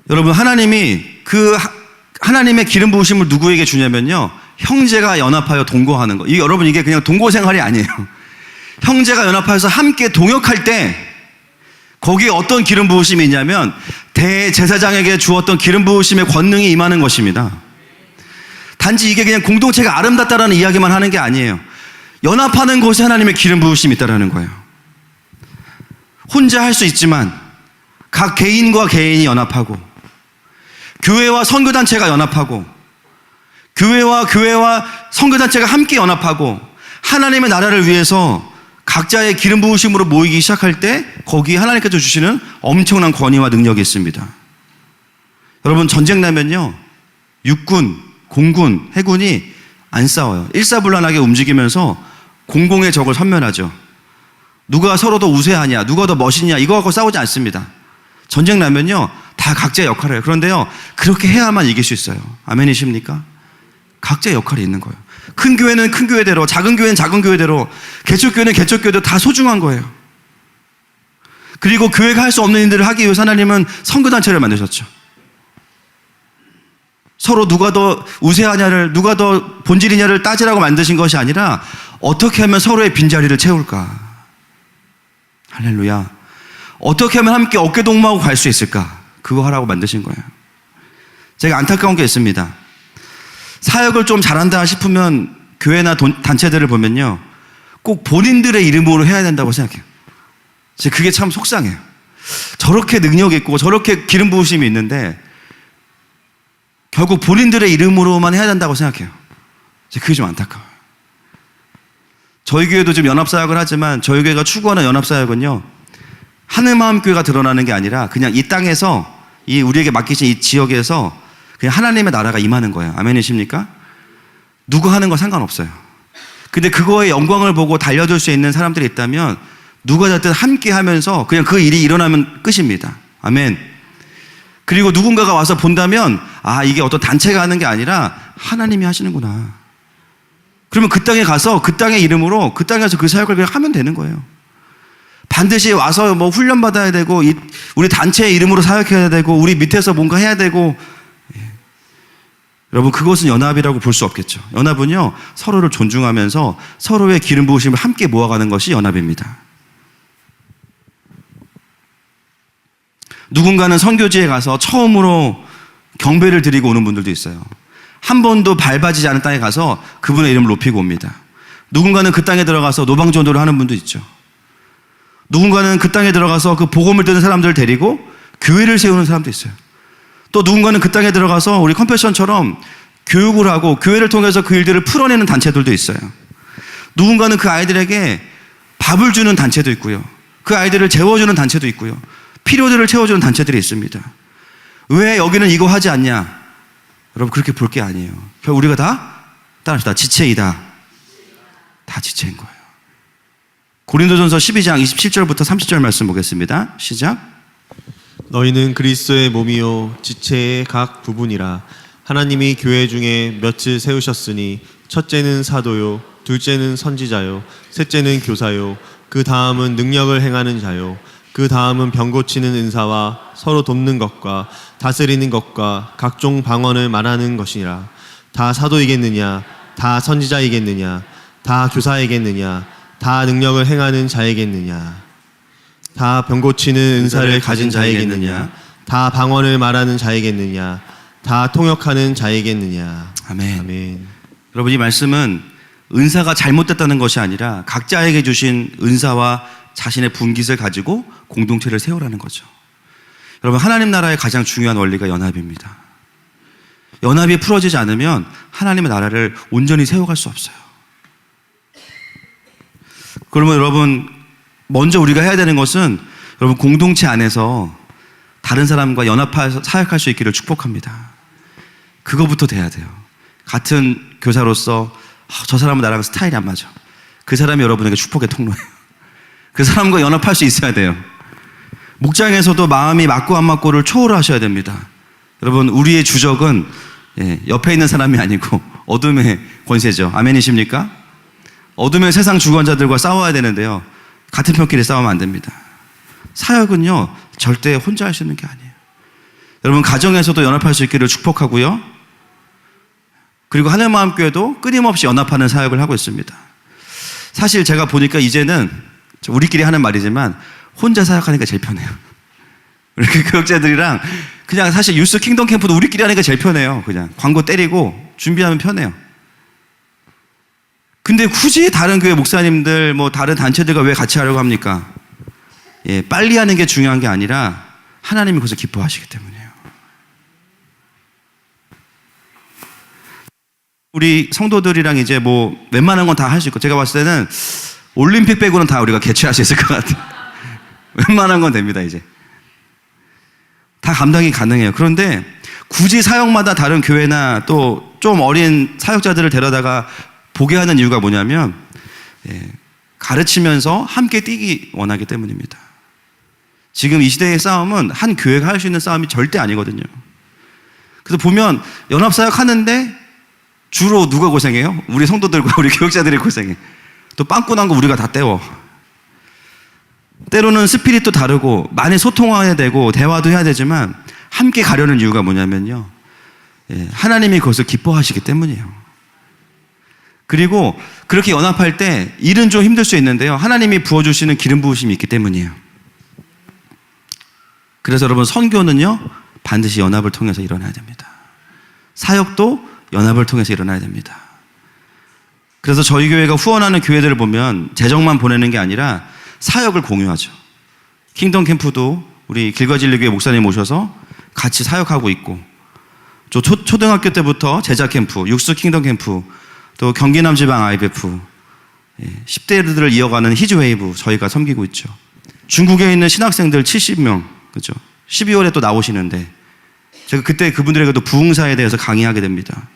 여러분, 하나님이 하나님의 기름 부으심을 누구에게 주냐면요, 형제가 연합하여 동거하는 거. 여러분, 이게 그냥 동거 생활이 아니에요. 형제가 연합하여서 함께 동역할 때 거기에 어떤 기름 부으심이 있냐면 대제사장에게 주었던 기름 부으심의 권능이 임하는 것입니다. 단지 이게 그냥 공동체가 아름답다라는 이야기만 하는 게 아니에요. 연합하는 곳에 하나님의 기름 부으심이 있다라는 거예요. 혼자 할 수 있지만 각 개인과 개인이 연합하고, 교회와 선교단체가 연합하고, 교회와 선교단체가 함께 연합하고 하나님의 나라를 위해서 각자의 기름 부으심으로 모이기 시작할 때 거기에 하나님께서 주시는 엄청난 권위와 능력이 있습니다. 여러분, 전쟁 나면요, 육군, 공군, 해군이 안 싸워요. 일사불란하게 움직이면서 공공의 적을 섬멸하죠. 누가 서로 더 우세하냐, 누가 더 멋있냐, 이거 갖고 싸우지 않습니다. 전쟁 나면요, 다 각자의 역할을 해요. 그런데요, 그렇게 해야만 이길 수 있어요. 아멘이십니까? 각자의 역할이 있는 거예요. 큰 교회는 큰 교회대로, 작은 교회는 작은 교회대로, 개척교회는 개척교회대로 다 소중한 거예요. 그리고 교회가 할 수 없는 일들을 하기 위해서 하나님은 선교단체를 만드셨죠. 서로 누가 더 우세하냐를, 누가 더 본질이냐를 따지라고 만드신 것이 아니라 어떻게 하면 서로의 빈자리를 채울까. 할렐루야. 어떻게 하면 함께 어깨동무하고 갈 수 있을까. 그거 하라고 만드신 거예요. 제가 안타까운 게 있습니다. 사역을 좀 잘한다 싶으면 교회나 단체들을 보면요, 꼭 본인들의 이름으로 해야 된다고 생각해요. 그게 참 속상해요. 저렇게 능력 있고 저렇게 기름 부으심이 있는데 결국 본인들의 이름으로만 해야 된다고 생각해요. 그게 좀 안타까워요. 저희 교회도 지금 연합사역을 하지만 저희 교회가 추구하는 연합사역은요, 하늘마음교회가 드러나는 게 아니라 그냥 이 땅에서, 이 우리에게 맡기신 이 지역에서 그냥 하나님의 나라가 임하는 거예요. 아멘이십니까? 누구 하는 거 상관없어요. 근데 그거에 영광을 보고 달려들 수 있는 사람들이 있다면 누가 됐든 함께 하면서 그냥 그 일이 일어나면 끝입니다. 아멘. 그리고 누군가가 와서 본다면, 아, 이게 어떤 단체가 하는 게 아니라 하나님이 하시는구나. 그러면 그 땅에 가서 그 땅의 이름으로 그 땅에서 그 사역을 그냥 하면 되는 거예요. 반드시 와서 뭐 훈련 받아야 되고, 우리 단체의 이름으로 사역해야 되고, 우리 밑에서 뭔가 해야 되고. 여러분, 그것은 연합이라고 볼 수 없겠죠. 연합은요, 서로를 존중하면서 서로의 기름 부으심을 함께 모아가는 것이 연합입니다. 누군가는 선교지에 가서 처음으로 경배를 드리고 오는 분들도 있어요. 한 번도 밟아지지 않은 땅에 가서 그분의 이름을 높이고 옵니다. 누군가는 그 땅에 들어가서 노방전도를 하는 분도 있죠. 누군가는 그 땅에 들어가서 그 복음을 듣는 사람들을 데리고 교회를 세우는 사람도 있어요. 또 누군가는 그 땅에 들어가서 우리 컴패션처럼 교육을 하고 교회를 통해서 그 일들을 풀어내는 단체들도 있어요. 누군가는 그 아이들에게 밥을 주는 단체도 있고요. 그 아이들을 재워주는 단체도 있고요. 필요들을 채워주는 단체들이 있습니다. 왜 여기는 이거 하지 않냐? 여러분, 그렇게 볼 게 아니에요. 결국 우리가 다 따라합시다. 지체이다. 다 지체인 거예요. 고린도전서 12장 27절부터 30절 말씀 보겠습니다. 시작. 너희는 그리스도의 몸이요 지체의 각 부분이라. 하나님이 교회 중에 몇을 세우셨으니 첫째는 사도요, 둘째는 선지자요, 셋째는 교사요, 그 다음은 능력을 행하는 자요, 그 다음은 병 고치는 은사와 서로 돕는 것과 다스리는 것과 각종 방언을 말하는 것이라. 다 사도이겠느냐? 다 선지자이겠느냐? 다 교사이겠느냐? 다 능력을 행하는 자이겠느냐? 다 병 고치는 은사를 가진 자이겠느냐? 다 방언을 말하는 자이겠느냐? 다 통역하는 자이겠느냐? 아멘. 아멘. 여러분, 이 말씀은 은사가 잘못됐다는 것이 아니라 각자에게 주신 은사와 자신의 분깃을 가지고 공동체를 세우라는 거죠. 여러분, 하나님 나라의 가장 중요한 원리가 연합입니다. 연합이 풀어지지 않으면 하나님의 나라를 온전히 세워갈 수 없어요. 그러면 여러분, 먼저 우리가 해야 되는 것은 여러분, 공동체 안에서 다른 사람과 연합해서 사역할 수 있기를 축복합니다. 그거부터 돼야 돼요. 같은 교사로서 저 사람은 나랑 스타일이 안 맞아. 그 사람이 여러분에게 축복의 통로예요. 그 사람과 연합할 수 있어야 돼요. 목장에서도 마음이 맞고 안 맞고를 초월하셔야 됩니다. 여러분, 우리의 주적은 옆에 있는 사람이 아니고 어둠의 권세죠. 아멘이십니까? 어둠의 세상 주관자들과 싸워야 되는데요, 같은 편끼리 싸우면 안 됩니다. 사역은요, 절대 혼자 할 수 있는 게 아니에요. 여러분, 가정에서도 연합할 수 있기를 축복하고요, 그리고 하늘마음교회도 끊임없이 연합하는 사역을 하고 있습니다. 사실 제가 보니까 이제는 우리끼리 하는 말이지만 혼자 사역하는 게 제일 편해요. 우리 교육자들이랑 그냥 사실 유스 킹덤 캠프도 우리끼리 하는 게 제일 편해요. 그냥 광고 때리고 준비하면 편해요. 근데 굳이 다른 교회 목사님들, 뭐 다른 단체들과 왜 같이 하려고 합니까? 빨리 하는 게 중요한 게 아니라 하나님이 그것을 기뻐하시기 때문이에요. 우리 성도들이랑 이제 뭐 웬만한 건 다 할 수 있고, 제가 봤을 때는 올림픽 빼고는 다 우리가 개최할 수 있을 것 같아요. 웬만한 건 됩니다, 이제. 다 감당이 가능해요. 그런데 굳이 사역마다 다른 교회나 또 좀 어린 사역자들을 데려다가 보게 하는 이유가 뭐냐면, 가르치면서 함께 뛰기 원하기 때문입니다. 지금 이 시대의 싸움은 한 교회가 할 수 있는 싸움이 절대 아니거든요. 그래서 보면 연합사역 하는데 주로 누가 고생해요? 우리 성도들과 우리 교역자들이 고생해. 또 빵꾸 난 거 우리가 다 때워. 때로는 스피릿도 다르고 많이 소통해야 되고 대화도 해야 되지만 함께 가려는 이유가 뭐냐면요, 하나님이 그것을 기뻐하시기 때문이에요. 그리고 그렇게 연합할 때 일은 좀 힘들 수 있는데요, 하나님이 부어주시는 기름 부으심이 있기 때문이에요. 그래서 여러분, 선교는요 반드시 연합을 통해서 일어나야 됩니다. 사역도 연합을 통해서 일어나야 됩니다. 그래서 저희 교회가 후원하는 교회들을 보면 재정만 보내는 게 아니라 사역을 공유하죠. 킹덤 캠프도 우리 길과진리교회 목사님 모셔서 같이 사역하고 있고, 저 초등학교 때부터 제자 캠프, 육수 킹덤 캠프, 또 경기남 지방 IBF, 10대들을 이어가는 히즈웨이브 저희가 섬기고 있죠. 중국에 있는 신학생들 70명, 그죠? 12월에 또 나오시는데 제가 그때 그분들에게도 부흥사에 대해서 강의하게 됩니다.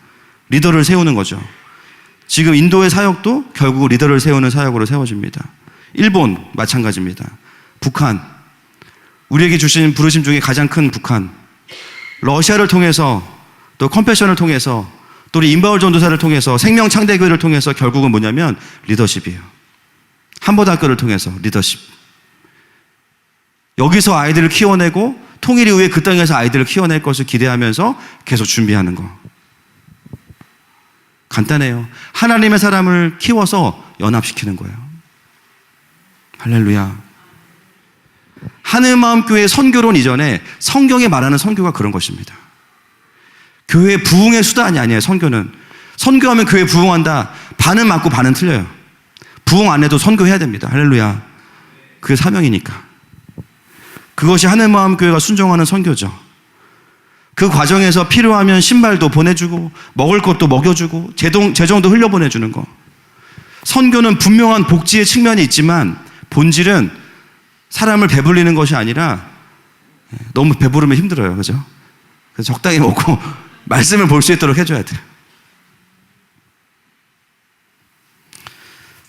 리더를 세우는 거죠. 지금 인도의 사역도 결국 리더를 세우는 사역으로 세워집니다. 일본 마찬가지입니다. 북한, 우리에게 주신 부르심 중에 가장 큰 북한, 러시아를 통해서 또 컴패션을 통해서 또 우리 인바울 전도사를 통해서 생명창대교회를 통해서 결국은 뭐냐면 리더십이에요. 한보다학교를 통해서 리더십. 여기서 아이들을 키워내고 통일 이후에 그 땅에서 아이들을 키워낼 것을 기대하면서 계속 준비하는 거. 간단해요. 하나님의 사람을 키워서 연합시키는 거예요. 할렐루야. 하늘마음교회 선교론 이전에 성경에 말하는 선교가 그런 것입니다. 교회 부흥의 수단이 아니에요. 선교는. 선교하면 교회 부흥한다. 반은 맞고 반은 틀려요. 부흥 안 해도 선교해야 됩니다. 할렐루야. 그게 사명이니까. 그것이 하늘마음교회가 순종하는 선교죠. 그 과정에서 필요하면 신발도 보내주고 먹을 것도 먹여주고 재정도 흘려보내주는 거. 선교는 분명한 복지의 측면이 있지만 본질은 사람을 배불리는 것이 아니라, 너무 배부르면 힘들어요. 그죠? 그래서 적당히 먹고 말씀을 볼 수 있도록 해줘야 돼요.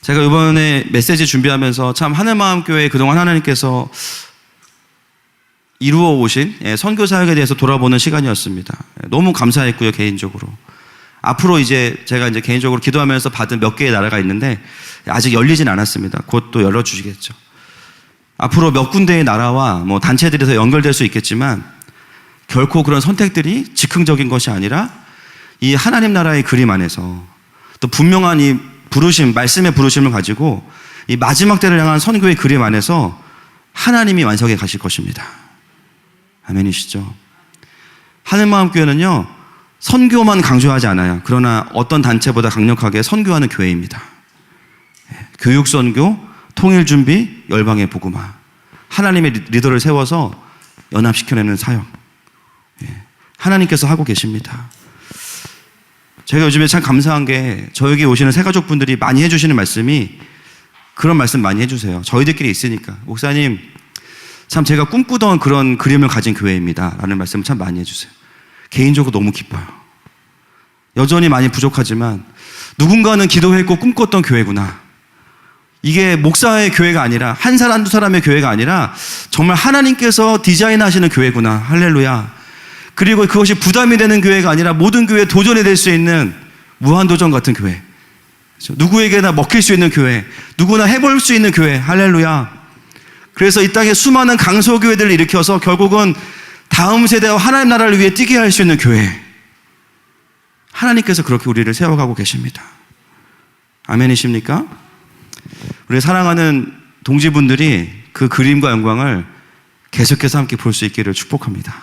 제가 이번에 메시지 준비하면서 참 하늘마음교회 그동안 하나님께서 이루어 오신 선교 사역에 대해서 돌아보는 시간이었습니다. 너무 감사했고요, 개인적으로. 앞으로 이제 제가 이제 개인적으로 기도하면서 받은 몇 개의 나라가 있는데 아직 열리진 않았습니다. 곧 또 열어주시겠죠. 앞으로 몇 군데의 나라와 뭐 단체들에서 연결될 수 있겠지만 결코 그런 선택들이 즉흥적인 것이 아니라 이 하나님 나라의 그림 안에서 또 분명한 이 부르심, 말씀의 부르심을 가지고 이 마지막 때를 향한 선교의 그림 안에서 하나님이 완성해 가실 것입니다. 아멘이시죠? 하늘마음교회는요, 선교만 강조하지 않아요. 그러나 어떤 단체보다 강력하게 선교하는 교회입니다. 교육선교, 통일준비, 열방의 복음화. 하나님의 리더를 세워서 연합시켜내는 사역. 하나님께서 하고 계십니다. 제가 요즘에 참 감사한 게 저에게 오시는 새가족분들이 많이 해주시는 말씀이 그런 말씀 많이 해주세요. 저희들끼리 있으니까. 목사님, 참 제가 꿈꾸던 그런 그림을 가진 교회입니다. 라는 말씀을 참 많이 해주세요. 개인적으로 너무 기뻐요. 여전히 많이 부족하지만 누군가는 기도했고 꿈꿨던 교회구나. 이게 목사의 교회가 아니라 한 사람 두 사람의 교회가 아니라 정말 하나님께서 디자인하시는 교회구나. 할렐루야. 그리고 그것이 부담이 되는 교회가 아니라 모든 교회에 도전이 될 수 있는 무한도전 같은 교회. 누구에게나 먹힐 수 있는 교회. 누구나 해볼 수 있는 교회. 할렐루야. 그래서 이 땅에 수많은 강소교회들을 일으켜서 결국은 다음 세대와 하나님 나라를 위해 뛰게 할 수 있는 교회. 하나님께서 그렇게 우리를 세워가고 계십니다. 아멘이십니까? 우리 사랑하는 동지분들이 그 그림과 영광을 계속해서 함께 볼 수 있기를 축복합니다.